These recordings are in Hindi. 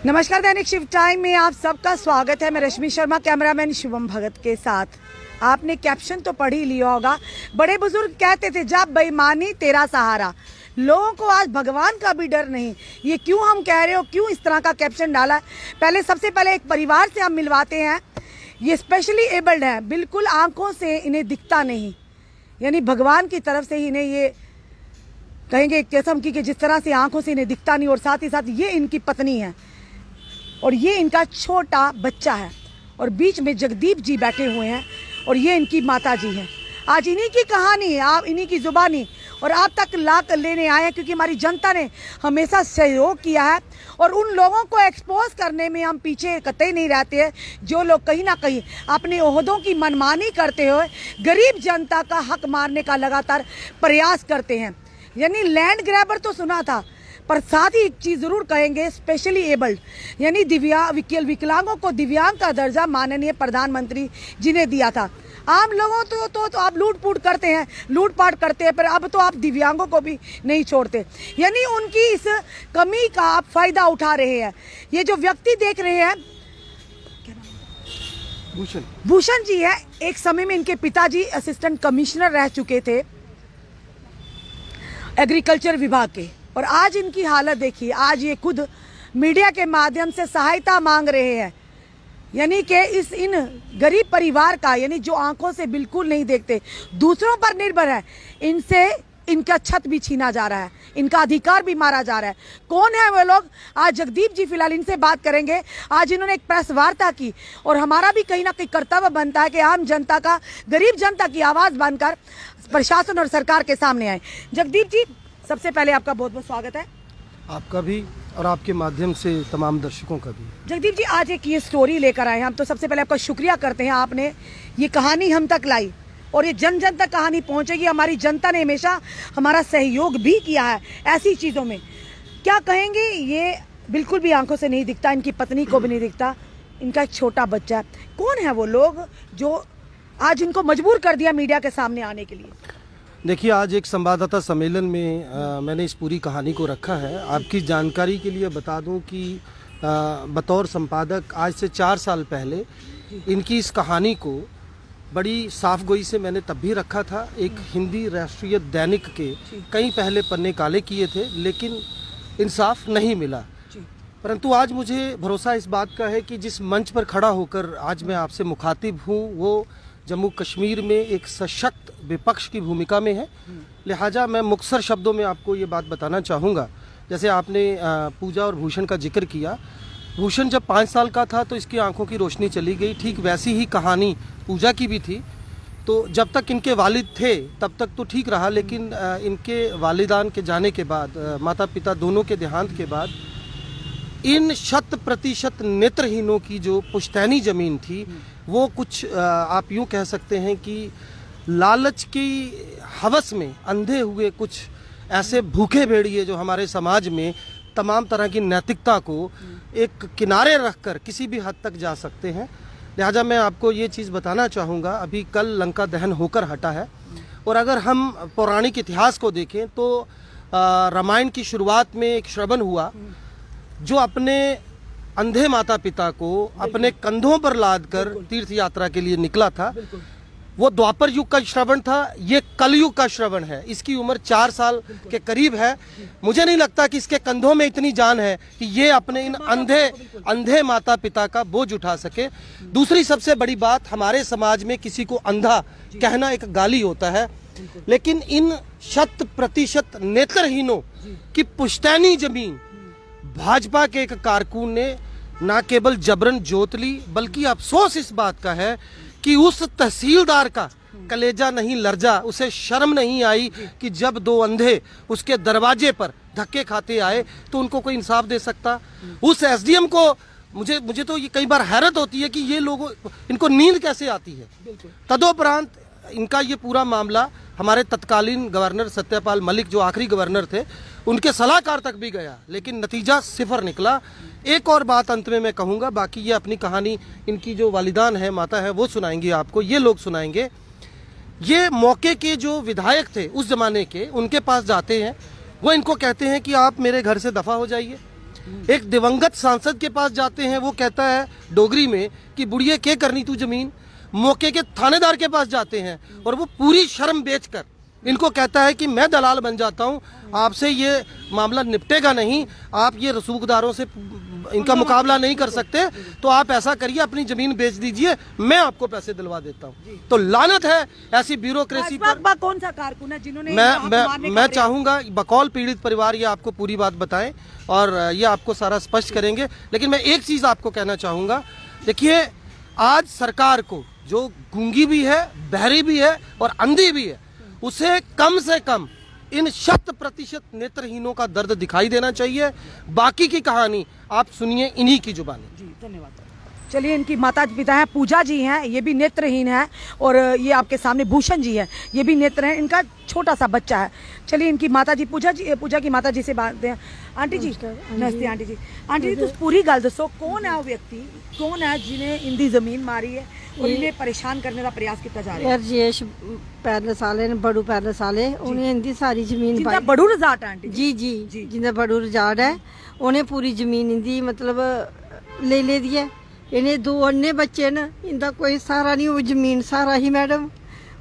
नमस्कार, दैनिक शिव टाइम में आप सबका स्वागत है। मैं रश्मि शर्मा, कैमरामैन शिवम भगत के साथ। आपने कैप्शन तो पढ़ ही लिया होगा। बड़े बुजुर्ग कहते थे, जब बेईमानी तेरा सहारा। लोगों को आज भगवान का भी डर नहीं। ये क्यों हम कह रहे हो, क्यों इस तरह का कैप्शन डाला है? सबसे पहले एक परिवार से हम मिलवाते हैं। ये स्पेशली एबल्ड हैं, बिल्कुल आंखों से इन्हें दिखता नहीं, यानी भगवान की तरफ से ही इन्हें ये कहेंगे कसम की कि जिस तरह से आंखों से इन्हें दिखता नहीं। और साथ ही साथ ये इनकी पत्नी है और ये इनका छोटा बच्चा है और बीच में जगदीप जी बैठे हुए हैं और ये इनकी माता जी हैं। आज इन्हीं की कहानी है, आप इन्हीं की जुबानी और आप तक ला कर लेने आए हैं, क्योंकि हमारी जनता ने हमेशा सहयोग किया है और उन लोगों को एक्सपोज करने में हम पीछे कतई नहीं रहते हैं, जो लोग कहीं ना कहीं अपने ओहदों की मनमानी करते हुए गरीब जनता का हक मारने का लगातार प्रयास करते हैं। यानी लैंड ग्रैबर तो सुना था, पर साथ ही एक चीज़ ज़रूर कहेंगे, स्पेशली एबल्ड यानी विकलांगों को दिव्यांग का दर्जा माननीय प्रधानमंत्री जी ने दिया था। आम लोगों तो आप लूटपाट करते हैं, पर अब तो आप दिव्यांगों को भी नहीं छोड़ते। यानी उनकी इस कमी का आप फायदा उठा रहे हैं। ये जो व्यक्ति देख रहे हैं, भूषण जी है। एक समय में इनके पिताजी असिस्टेंट कमिश्नर रह चुके थे एग्रीकल्चर विभाग के, और आज इनकी हालत देखिए। आज ये खुद मीडिया के माध्यम से सहायता मांग रहे हैं। यानी कि इन गरीब परिवार का, यानी जो आंखों से बिल्कुल नहीं देखते, दूसरों पर निर्भर है, इनसे इनका छत भी छीना जा रहा है, इनका अधिकार भी मारा जा रहा है। कौन है वो लोग? आज जगदीप जी फिलहाल इनसे बात करेंगे। आज इन्होंने एक प्रेस वार्ता की और हमारा भी कहीं ना कहीं कर्तव्य बनता है कि आम जनता का, गरीब जनता की आवाज़ बनकर प्रशासन और सरकार के सामने आए। जगदीप जी, सबसे पहले आपका बहुत बहुत स्वागत है। आपका भी और आपके माध्यम से तमाम दर्शकों का भी। जगदीप जी, आज एक ये स्टोरी लेकर आए हैं। हम तो सबसे पहले आपका शुक्रिया करते हैं, आपने ये कहानी हम तक लाई और ये जन जन तक कहानी पहुंचेगी। हमारी जनता ने हमेशा हमारा सहयोग भी किया है ऐसी चीज़ों में। क्या कहेंगे? ये बिल्कुल भी आंखों से नहीं दिखता, इनकी पत्नी को भी नहीं दिखता, इनका एक छोटा बच्चा है। कौन है वो लोग जो आज इनको मजबूर कर दिया मीडिया के सामने आने के लिए? देखिए, आज एक संवाददाता सम्मेलन में मैंने इस पूरी कहानी को रखा है। आपकी जानकारी के लिए बता दूं कि बतौर संपादक आज से 4 साल पहले इनकी इस कहानी को बड़ी साफगोई से मैंने तब भी रखा था। एक हिंदी राष्ट्रीय दैनिक के कई पहले पन्ने काले किए थे, लेकिन इंसाफ नहीं मिला। परंतु आज मुझे भरोसा इस बात का है कि जिस मंच पर खड़ा होकर आज मैं आपसे मुखातिब हूँ, वो जम्मू कश्मीर में एक सशक्त विपक्ष की भूमिका में है। लिहाजा मैं मुख्तसर शब्दों में आपको ये बात बताना चाहूँगा। जैसे आपने पूजा और भूषण का जिक्र किया, भूषण जब 5 साल का था तो इसकी आंखों की रोशनी चली गई। ठीक वैसी ही कहानी पूजा की भी थी। तो जब तक इनके वालिद थे तब तक तो ठीक रहा, लेकिन इनके वालिदान के जाने के बाद, माता पिता दोनों के देहांत के बाद, इन 100% नेत्रहीनों की जो पुश्तैनी ज़मीन थी, वो कुछ आप यूँ कह सकते हैं कि लालच की हवस में अंधे हुए कुछ ऐसे भूखे भेड़िए जो हमारे समाज में तमाम तरह की नैतिकता को एक किनारे रखकर किसी भी हद तक जा सकते हैं। लिहाजा मैं आपको ये चीज़ बताना चाहूँगा, अभी कल लंका दहन होकर हटा है, और अगर हम पौराणिक इतिहास को देखें तो रामायण की शुरुआत में एक श्रवण हुआ जो अपने अंधे माता पिता को अपने कंधों पर लादकर तीर्थ यात्रा के लिए निकला था। वो द्वापर युग का श्रवण था, ये कलयुग का श्रवण है। इसकी उम्र 4 साल के करीब है। मुझे नहीं लगता कि इसके कंधों में इतनी जान है कि ये अपने इन अंधे माता पिता का बोझ उठा सके। दूसरी सबसे बड़ी बात, हमारे समाज में किसी को अंधा कहना एक गाली होता है, लेकिन इन 100% नेत्रहीनों की पुश्तैनी जमीन भाजपा के एक कारकुन ने ना केवल जबरन जोत ली, बल्कि अफसोस इस बात का है कि उस तहसीलदार का कलेजा नहीं लर्जा, उसे शर्म नहीं आई कि जब 2 अंधे उसके दरवाजे पर धक्के खाते आए तो उनको कोई इंसाफ दे सकता। उस एसडीएम को मुझे तो ये कई बार हैरत होती है कि ये लोगों इनको नींद कैसे आती है। तदोपरांत इनका ये पूरा मामला हमारे तत्कालीन गवर्नर सत्यपाल मलिक, जो आखिरी गवर्नर थे, उनके सलाहकार तक भी गया, लेकिन नतीजा 0 निकला। एक और बात अंत में मैं कहूँगा, बाकी ये अपनी कहानी इनकी जो वालिदान है, माता है, वो सुनाएंगी आपको, ये लोग सुनाएंगे। ये मौके के जो विधायक थे उस जमाने के, उनके पास जाते हैं, वो इनको कहते हैं कि आप मेरे घर से दफ़ा हो जाइए। एक दिवंगत सांसद के पास जाते हैं, वो कहता है डोगरी में कि बुढ़िया के करनी तू जमीन। मौके के थानेदार के पास जाते हैं और वो पूरी शर्म बेचकर इनको कहता है कि मैं दलाल बन जाता हूं, आपसे ये मामला निपटेगा नहीं, आप ये रसूखदारों से इनका मुकाबला नहीं कर सकते, तो आप ऐसा करिए अपनी जमीन बेच दीजिए, मैं आपको पैसे दिलवा देता हूं। तो लानत है ऐसी ब्यूरोक्रेसी पर। भाजपा कौन सा कारकुन है जिन्होंने इनको हक मारने मैं का चाहूंगा बकौल पीड़ित परिवार ये आपको पूरी बात बताएं और ये आपको सारा स्पष्ट करेंगे। लेकिन मैं एक चीज आपको कहना चाहूंगा, देखिए आज सरकार को जो गूंगी भी है, बहरी भी है और अंधी भी है, उसे कम से कम इन 100% नेत्रहीनों का दर्द दिखाई देना चाहिए। बाकी की कहानी आप सुनिए इन्हीं की जुबानी। जी धन्यवाद। चलिए, इनकी माता पिता हैं, पूजा जी हैं, ये भी नेत्रहीन है, और ये आपके सामने भूषण जी है, ये भी नेत्र हैं, इनका छोटा सा बच्चा है। चलिए, इनकी माता जी पूजा की माता जी से बात हैं। आंटी जी नमस्ते। आंटी जी तुम पूरी गल दसो, कौन है वो व्यक्ति, कौन है जिन्हें इंदी जमीन मारी है और इन्हें परेशान करने का प्रयास किया जा रहा है? रजेश पैलेस वाले ने, बड़ू पैलेस वाले, उन्हें इंदी सारी जमीन जिंदा बड़ू रजाट है आंटी जी जी जी जिंदा बड़ू रजाट है, उन्हें पूरी जमीन इंदी मतलब ले दी है। इन्हें 2 अन्ने बच्चे न, इनका कोई सहारा नहीं, वो जमीन सहारा ही मैडम,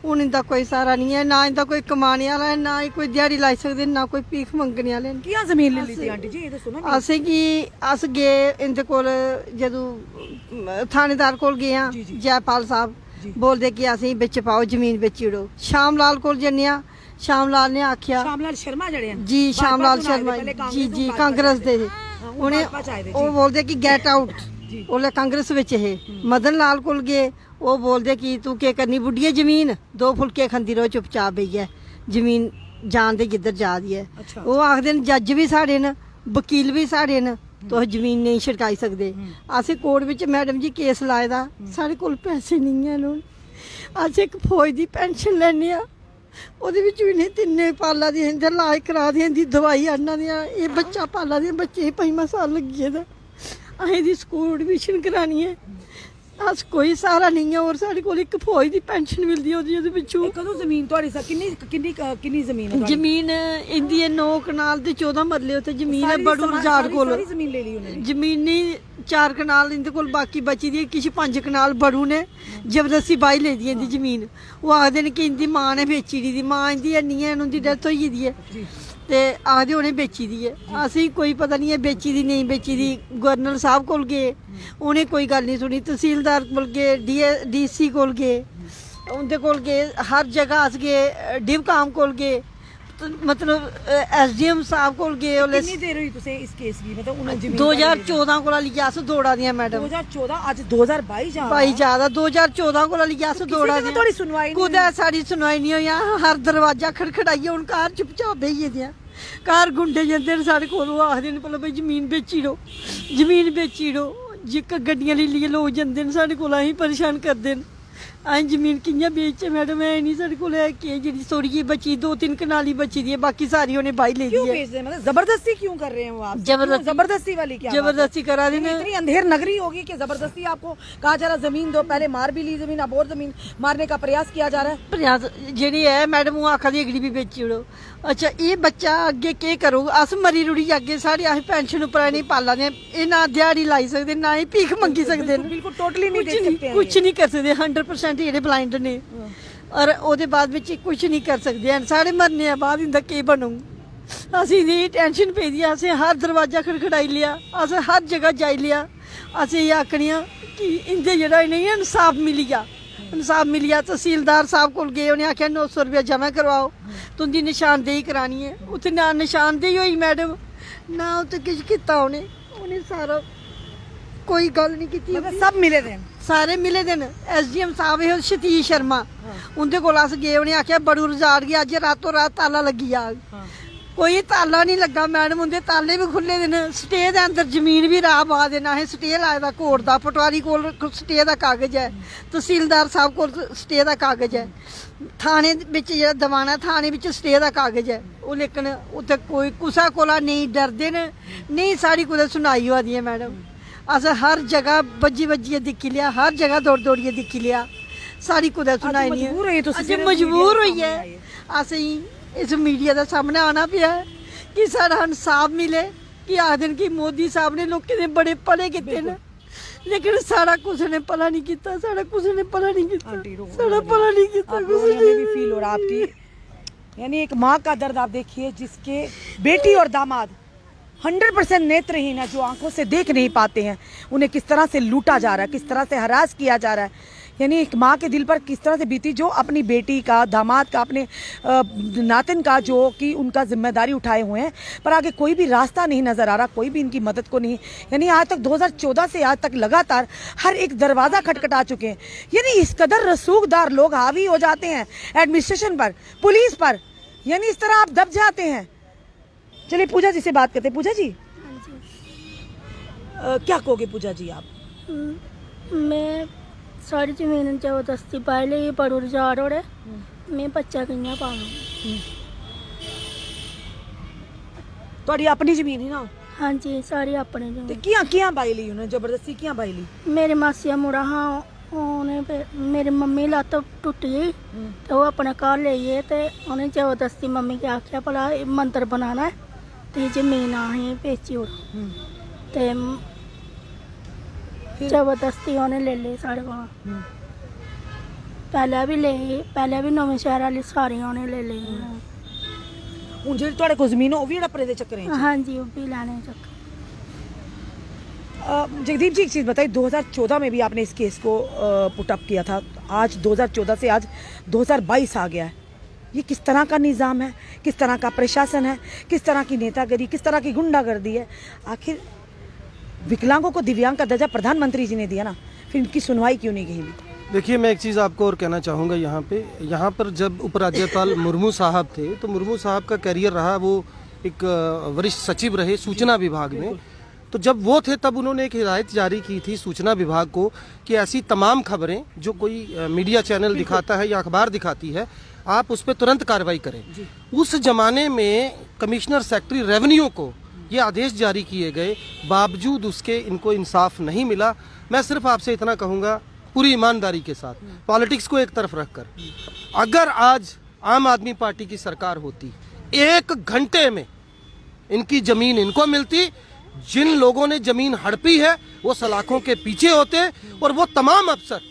हूँ इनका कोई सहारा नहीं है, ना इनका कोई कमाने वाला है, ना ही कोई दिहाड़ी लाई सकते, ना कोई भीख मंगने वाले न। कियां जमीन ले ली आंटी जी, ये तो सुनो। असें कि अस गए इंदे कोल, जदों थानेदार कोल गए हाँ, जयपाल साहब बोलते कि असें बिच पाओ, जमीन बेची ओड़ो। श्याम लाल कोल जन्ने आं, श्याम लाल ने आख्या, श्याम लाल शर्मा जड़े हैं जी, श्याम लाल शर्मा जी जी कांग्रेस दे, उन्हें वो बोलते कि गेट आउट, ओले कांग्रेस विच है। मदन लाल कोल गए, वो बोलते कि तू के करनी बुढ़िया जमीन, 2 फुलके खंदी रहो चुपचाप बेहियै, जमीन जान दे जिद्धर जा दी है। वो आखदे न जज भी साढ़े न, वकील भी साढ़े न, तुस जमीन नहीं छड़काई सकदे। असें कोर्ट विच मैडम जी केस लाए दा, साढ़े कोल पैसे नहीं हैन हुण। अस इक फौज दी पेंशन लैने आ, ओहदे विच इन्हें 3 पाला दी इंदा इलाज करा दी, इंदी दवाई आना दियां, एह् बच्चा पाला दी, बच्चे 5वां साल लग्गी गेदा, असें दी स्कूल एडमिशन करानी है, अस कोई सहारा नहीं है। और साढ़े कोल एक फौज दी पेंशन मिलदी है, ओहदे पिछू। कदों जमीन ਤੁਹਾਡੀ ਕਿੰਨੀ ਕਿੰਨੀ ਕਿੰਨੀ ਜ਼ਮੀਨ ਹੈ? जमीन इंदी है 9 कनाल ते 14 मरले उत्ते जमीन है बड़ू रजाड़ कोल। सारी जमीन ले ली उन्होंने? जमीन नहीं 4 कनाल इंदे कोल बाकी बची दी है, किश 5 कनाल बड़ू ने जबरदस्ती बाई ले दी इंदी जमीन। वो आखदे ने कि इंदी मां ने बेची दी, मां इंदी हैनी है, उंदी डेथ होई गेदी है ते आखदे उ'नें बेची दी है। असें कोई पता नहीं है बेची दी नहीं बेची दी। गवर्नर साहब कोल गए, उ'नें कोई गल नहीं सुनी। तहसीलदार कोल गए, DC कोल गए, उं'दे कोल गए, हर जगह अस गए, डिवकाम कोल गए, मतलब SDM साहब कोल गए। कितनी देर हुई तुसें इस केस की? मतलब उन्हें जमीन 2014 कोला लेइयै अस दौड़ा दियां मैडम। 2014 अज 2022 जा भाई ज्यादा 2014 कोला लेइयै अस दौड़ा दियां। थोड़ी सुनवाई नहीं कुदै साड़ी सुनवाई नहीं होई। हर दरवाजा खड़खड़ाइयै हुन घर चुपचाप बेही गेदे आ। घर गुंडे जंदे न साढ़े कोल, ओह् आखदे न भला भाई जमीन बेची ओड़ो, जमीन बेची ओड़ो। जिक गड्डियां लेइयै लोग जंदे न साढ़े कोल, असें परेशान करदे न। असें जमीन कि'यां बेचचे मैडम? है नहीं साढ़े कोल है कि जेह्ड़ी थोड़ी जी बची 2-3 कनाली बची दी है, बाकी सारी उन्हें बाई ले दी क्यों है। बेच रहे हैं? मतलब जबरदस्ती क्यों कर रहे हैं वो आप? जबरदस्ती वाली क्या जबरदस्ती करा दी बात है? इतनी अंधेर नगरी होगी कि जबरदस्ती आपको कहा जा रहा जमीन दो, पहले मार भी ली जमीन, अब और जमीन मारने का प्रयास किया जा रहा है। प्रयास जेह्ड़ी है मैडम वो आखा दी अगली भी बेची ओड़ो। अच्छा ये बच्चा अग्गे केह् करूग? अस मरी रुड़ी जागे, साढ़ी अस पेंशन उप्पर नहीं पाला दे, एह् ना दिहाड़ी लाई सकदे, ना ही भीख मंगी सकदे न। बिल्कुल टोटली नहीं दे सकते हैं। कुछ नहीं कर सकते, 100% जेह्ड़े ब्लाइंड ने, और ओहदे बाद बिच कुछ नहीं कर सकदे हैन। साढ़े मरने बाद इंदा केह् बनूग? असें दी टेंशन पेदी है। असें हर दरवाजा खड़खड़ाई लिया, अस हर जगह जाई लिया। असें एह् आखने आं कि इंदे जेह्ड़ा इ'नेंगी इंसाफ मिली जा, इंसाफ मिली जा। तहसीलदार साहब कोल गए, उ'नें आखेआ 900 रुपया जमा करवाओ, तुं'दी निशानदेही करानी है। उत्थे ना निशानदेही होई मैडम, ना उत्थे किश कीता उ'नें सारा कोई गल नहीं कीती। मतलब सब मिले थे, सारे मिले दे न। SDM साहब हे सतीश शर्मा, उं'दे कोल अस गए, उ'नें आखेआ बड़ू रजाड़ गया, अज्ज रातों रात ताला लग्गी जाग। कोई ताला नहीं लगा मैडम, उं'दे ताले भी खुल्ले दे न। स्टे दे अंदर जमीन भी राह पा देना। असें स्टे लाए दा कोर्ट दा, पटवारी कोल स्टे दा कागज है, तहसीलदार साहब कोल स्टे दा कागज है, थाने बिच जेह्ड़ा दवाना थाने बिच स्टे दा कागज है। ओह् लेकिन उत्थे कोई कुसै कोला नेईं डरदे न, नेईं साढ़ी कुदै सुनाई होआ दी है मैडम। अस हर जगह बज्जियै दिक्खी लिया, हर जगह दौड़ियै दिक्खी लिया, साढ़ी कुदै सुनाई नहीं है। अस मजबूर होइयै असें इस मीडिया दे सामने आना पेआ कि साढ़ा इंसाफ मिले, कि आखिर की मोदी साहब ने लोग ने बड़े भले किते ने, लेकिन सारा कुछ ने भला नहीं किया, सारा कुछ ने भला नहीं किया, सारा भला नहीं किया। हमें भी फील हो रहा आपकी, यानी एक माँ का दर्द आप देखिए जिसके बेटी और दामाद 100% नेत्रहीन है, जो आंखों से देख नहीं पाते हैं, उन्हें किस तरह से लूटा जा रहा है, किस तरह से हरास किया जा रहा है। यानी एक माँ के दिल पर किस तरह से बीती, जो अपनी बेटी का, दामाद का, अपने नातिन का, जो कि उनका जिम्मेदारी उठाए हुए हैं, पर आगे कोई भी रास्ता नहीं नजर आ रहा, कोई भी इनकी मदद को नहीं। यानी आज तक 2014 से आज तक लगातार हर एक दरवाजा खटखटा चुके हैं। यानी इस कदर रसूखदार लोग हावी हो जाते हैं एडमिनिस्ट्रेशन पर, पुलिस पर, यानी इस तरह आप दब जाते हैं। चलिए पूजा जी से बात करते हैं। पूजा जी, क्या कहोगे पूजा जी आप? मैं सारी जमीन जबरदस्ती पाई ली, पर रुझान हो रहे, मैं बच्चा कियां पावां? ਤੁਹਾਡੀ ਆਪਣੀ ਜ਼ਮੀਨ ਹੀ ਨਾ? हाँ जी, सारी अपने ਤੇ जमीन। ਕਿਆਂ ਕਿਆਂ ਬਾਈ ਲਈ ਉਹਨੇ, ਜ਼ਬਰਦਸਤੀ ਕਿਆਂ ਬਾਈ ਲਈ? मेरे मासिया मुड़ा हाँ, ਉਹਨੇ मेरी मम्मी ਲੱਤ टुटी तो वो अपने घर ले गए, तो उन्हें जबरदस्ती मम्मी के आख्या भला मंदिर बनाना है तो जमीन असें बेची ओड़, तो जबरदस्ती उन्हें ले ली साढ़े को। पहले भी ले, पहले भी नवे शहर वाली सारी उन्हें ले ली। ਹੁਣ ਜਿਹੜੀ ਤੁਹਾਡੇ ਕੋਲ ਜ਼ਮੀਨ ਉਹ ਵੀ ਹੜੱਪਣੇ ਦੇ ਚੱਕਰ ਹੈ? हाँ जी, वो भी लाने चक्कर। जगदीप जी एक चीज़ बताइए, 2014 में भी आपने इस केस को पुट अप किया था, आज 2014 से आज 2022 आ गया है, ये किस तरह का निज़ाम है, किस तरह का प्रशासन है, किस तरह की नेतागिरी, किस तरह की गुंडागर्दी है? आखिर विकलांगों को दिव्यांग का दर्जा प्रधानमंत्री जी ने दिया ना, फिर इनकी सुनवाई क्यों नहीं की? देखिए, मैं एक चीज़ आपको और कहना चाहूँगा यहाँ पर जब उपराज्यपाल मुर्मू साहब थे, तो मुर्मू साहब का कैरियर रहा, वो एक वरिष्ठ सचिव रहे सूचना विभाग में। तो जब वो थे तब उन्होंने एक हिदायत जारी की थी सूचना विभाग को कि ऐसी तमाम खबरें जो कोई मीडिया चैनल दिखाता है या अखबार दिखाती है, आप उस पर तुरंत कार्रवाई करें। उस जमाने में कमिश्नर सेक्रेटरी रेवेन्यू को ये आदेश जारी किए गए, बावजूद उसके इनको इंसाफ नहीं मिला। मैं सिर्फ आपसे इतना कहूँगा, पूरी ईमानदारी के साथ, पॉलिटिक्स को एक तरफ रखकर, अगर आज आम आदमी पार्टी की सरकार होती, 1 घंटे में इनकी जमीन इनको मिलती। जिन लोगों ने जमीन हड़पी है वो सलाखों के पीछे होते, और वो तमाम अफसर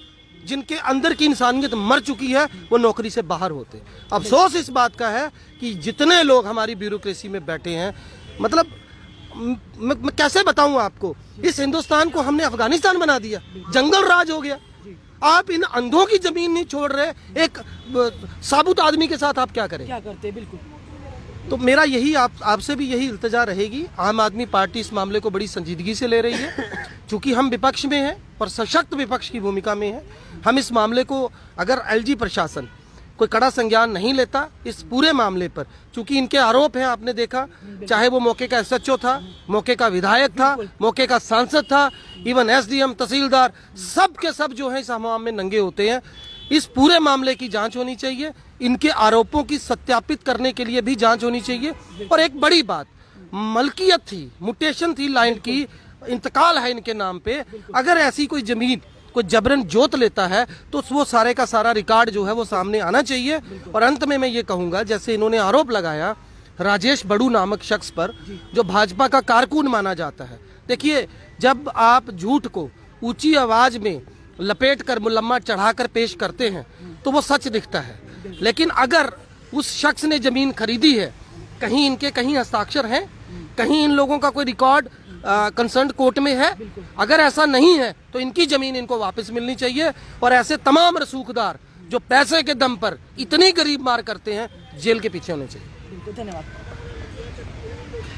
जिनके अंदर की इंसानियत मर चुकी है वो नौकरी से बाहर होते। अफसोस इस बात का है कि जितने लोग हमारी ब्यूरोक्रेसी में बैठे हैं, मतलब मैं कैसे बताऊं आपको, इस हिंदुस्तान को हमने अफगानिस्तान बना दिया, जंगल राज हो गया। आप इन अंधों की जमीन नहीं छोड़ रहे, एक साबुत आदमी के साथ आप क्या करें? क्या करते? बिल्कुल। तो मेरा यही आपसे भी यही इल्तिजा रहेगी, आम आदमी पार्टी इस मामले को बड़ी संजीदगी से ले रही है, क्योंकि हम विपक्ष में हैं और सशक्त विपक्ष की भूमिका में हैं। हम इस मामले को, अगर एलजी प्रशासन कोई कड़ा संज्ञान नहीं लेता इस पूरे मामले पर, क्योंकि इनके आरोप हैं, आपने देखा, चाहे वो मौके का एसएचओ था, मौके का विधायक था, मौके का सांसद था, इवन एसडीएम, तहसीलदार, सब के सब जो है इस मामले में नंगे होते हैं। इस पूरे मामले की जांच होनी चाहिए, इनके आरोपों की सत्यापित करने के लिए भी जांच होनी चाहिए। और एक बड़ी बात, मलकियत थी, मुटेशन थी लैंड की, इंतकाल है इनके नाम पे। अगर ऐसी कोई जमीन कोई जबरन जोत लेता है तो वो सारे का सारा रिकॉर्ड जो है वो सामने आना चाहिए। और अंत में मैं ये कहूँगा, जैसे इन्होंने आरोप लगाया राजेश बड़ू नामक शख्स पर, जो भाजपा का कारकुन माना जाता है। देखिए, जब आप झूठ को ऊंची आवाज में लपेट कर, मुलम्मा चढ़ाकर पेश करते हैं तो वो सच दिखता है, लेकिन अगर उस शख्स ने जमीन खरीदी है, कहीं इनके कहीं हस्ताक्षर हैं, कहीं इन लोगों का कोई रिकॉर्ड कंसर्न कोर्ट में है, अगर ऐसा नहीं है तो इनकी जमीन इनको वापस मिलनी चाहिए। और ऐसे तमाम रसूखदार जो पैसे के दम पर इतनी गरीब मार करते हैं, जेल के पीछे होने चाहिए। धन्यवाद।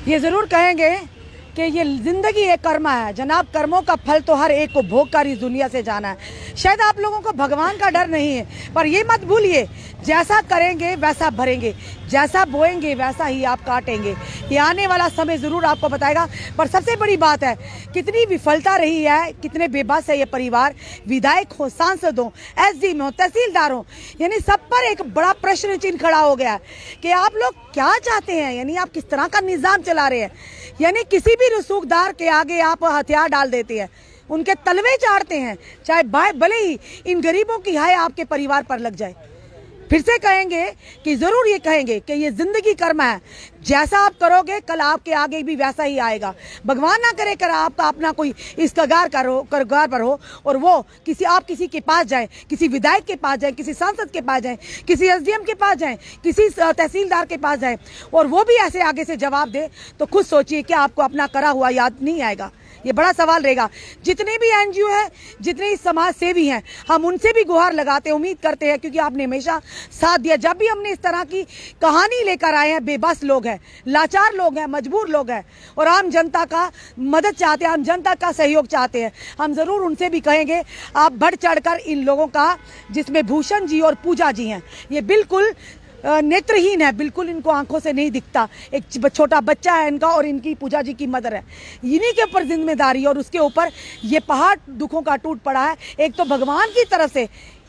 ये जरूर कहेंगे कि ये जिंदगी एक कर्म है जनाब, कर्मों का फल तो हर एक को भोग कर इस दुनिया से जाना है। शायद आप लोगों को भगवान का डर नहीं है, पर ये मत भूलिए, जैसा करेंगे वैसा भरेंगे, जैसा बोएंगे वैसा ही आप काटेंगे। ये आने वाला समय ज़रूर आपको बताएगा। पर सबसे बड़ी बात है, कितनी विफलता रही है, कितने बेबस है ये परिवार, विधायक हो, सांसद हो, एसडीएम हो, तहसीलदार हो, यानी सब पर एक बड़ा प्रश्न चिन्ह खड़ा हो गया है कि आप लोग क्या चाहते हैं, यानी आप किस तरह का निज़ाम चला रहे हैं। यानी किसी भी रसूखदार के आगे आप हथियार डाल देते हैं, उनके तलवे चाटते हैं, चाहे भले ही इन गरीबों की हाय आपके परिवार पर लग जाए। फिर से कहेंगे कि जरूर ये कहेंगे कि ये जिंदगी कर्म है, जैसा आप करोगे कल आपके आगे भी वैसा ही आएगा। भगवान ना करे कर आपका अपना कोई इस कगार पर हो और वो आप किसी के पास जाए, किसी विधायक के पास जाए, किसी सांसद के पास जाए, किसी एसडीएम के पास जाए, किसी तहसीलदार के पास जाए और वो भी ऐसे आगे से जवाब दे, तो खुद सोचिए कि आपको अपना करा हुआ याद नहीं आएगा। ये बड़ा सवाल रहेगा। जितने भी एनजीओ है, जितने समाज सेवी हैं, हम उनसे भी गुहार लगाते हैं, उम्मीद करते हैं, क्योंकि आपने हमेशा साथ दिया। जब भी हमने इस तरह की कहानी लेकर आए हैं, बेबस लोग हैं, लाचार लोग हैं, मजबूर लोग हैं और आम जनता का मदद चाहते हैं, आम जनता का सहयोग चाहते हैं, हम जरूर उनसे भी कहेंगे आप बढ़ चढ़कर इन लोगों का, जिसमें भूषण जी और पूजा जी हैं, ये बिल्कुल नेत्रहीन है, बिल्कुल इनको आंखों से नहीं दिखता। एक छोटा बच्चा है इनका और इनकी पूजा जी की मदर है, इन्हीं के ऊपर जिम्मेदारी और उसके ऊपर ये पहाड़ दुखों का टूट पड़ा है। एक तो भगवान की तरफ से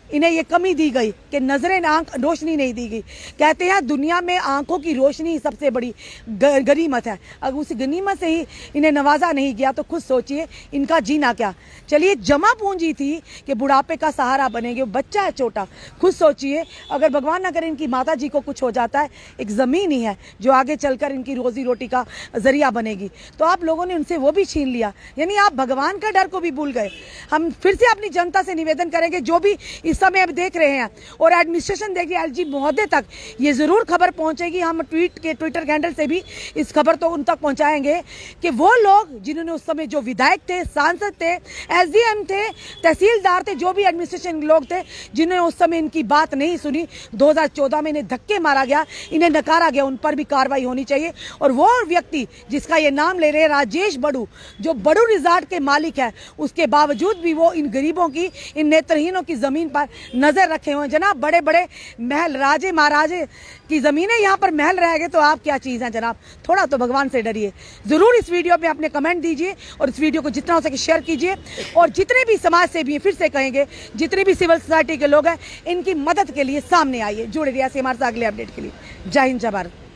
इन्हें ये कमी दी गई कि नजरें आंख रोशनी नहीं दी गई। कहते हैं दुनिया में आंखों की रोशनी सबसे बड़ी गनीमत है, अगर उस गनीमत से ही इन्हें नवाजा नहीं गया तो खुद सोचिए इनका जीना क्या। चलिए जमा पूंजी थी कि बुढ़ापे का सहारा बनेंगे, बच्चा है छोटा, खुद सोचिए अगर भगवान न करे इनकी माता जी को कुछ हो जाता है, एक ज़मीन ही है जो आगे चलकर इनकी रोजी रोटी का जरिया बनेगी, तो आप लोगों ने उनसे वो भी छीन लिया। यानी आप भगवान का डर को भी भूल गए। हम फिर से अपनी जनता से निवेदन करेंगे, जो भी इस समय अब देख रहे हैं और एडमिनिस्ट्रेशन देखिए, एलजी महोदय तक ये जरूर खबर पहुंचेगी, हम ट्विटर हैंडल से भी इस खबर तो उन तक पहुंचाएंगे कि वो लोग जिन्होंने उस समय, जो विधायक थे, सांसद थे, एसडीएम थे, तहसीलदार थे, जो भी एडमिनिस्ट्रेशन लोग थे, जिन्होंने उस समय इनकी बात नहीं सुनी, 2014 में इन्हें धक्के मारा गया, इन्हें नकारा गया, उन पर भी कार्रवाई होनी चाहिए। और वो व्यक्ति जिसका ये नाम ले रहे हैं, राजेश बड़ू, जो बड़ू रिजॉर्ट के मालिक है, उसके बावजूद भी वो इन गरीबों की, इन नेत्रहीनों की जमीन पर नजर रखे हुए। जनाब बड़े बड़े महल, राजे महाराजे की जमीनें यहाँ पर महल रह गए तो आप क्या चीज हैं जनाब। थोड़ा तो भगवान से डरिए। जरूर इस वीडियो पे अपने कमेंट दीजिए और इस वीडियो को जितना हो सके शेयर कीजिए। और जितने भी समाज सेवी हैं, फिर से कहेंगे, जितने भी सिविल सोसाइटी के लोग हैं, इनकी मदद के लिए सामने आइए। जुड़े रहिए हमारे साथ अगले अपडेट के लिए। जय हिंद, जय भारत।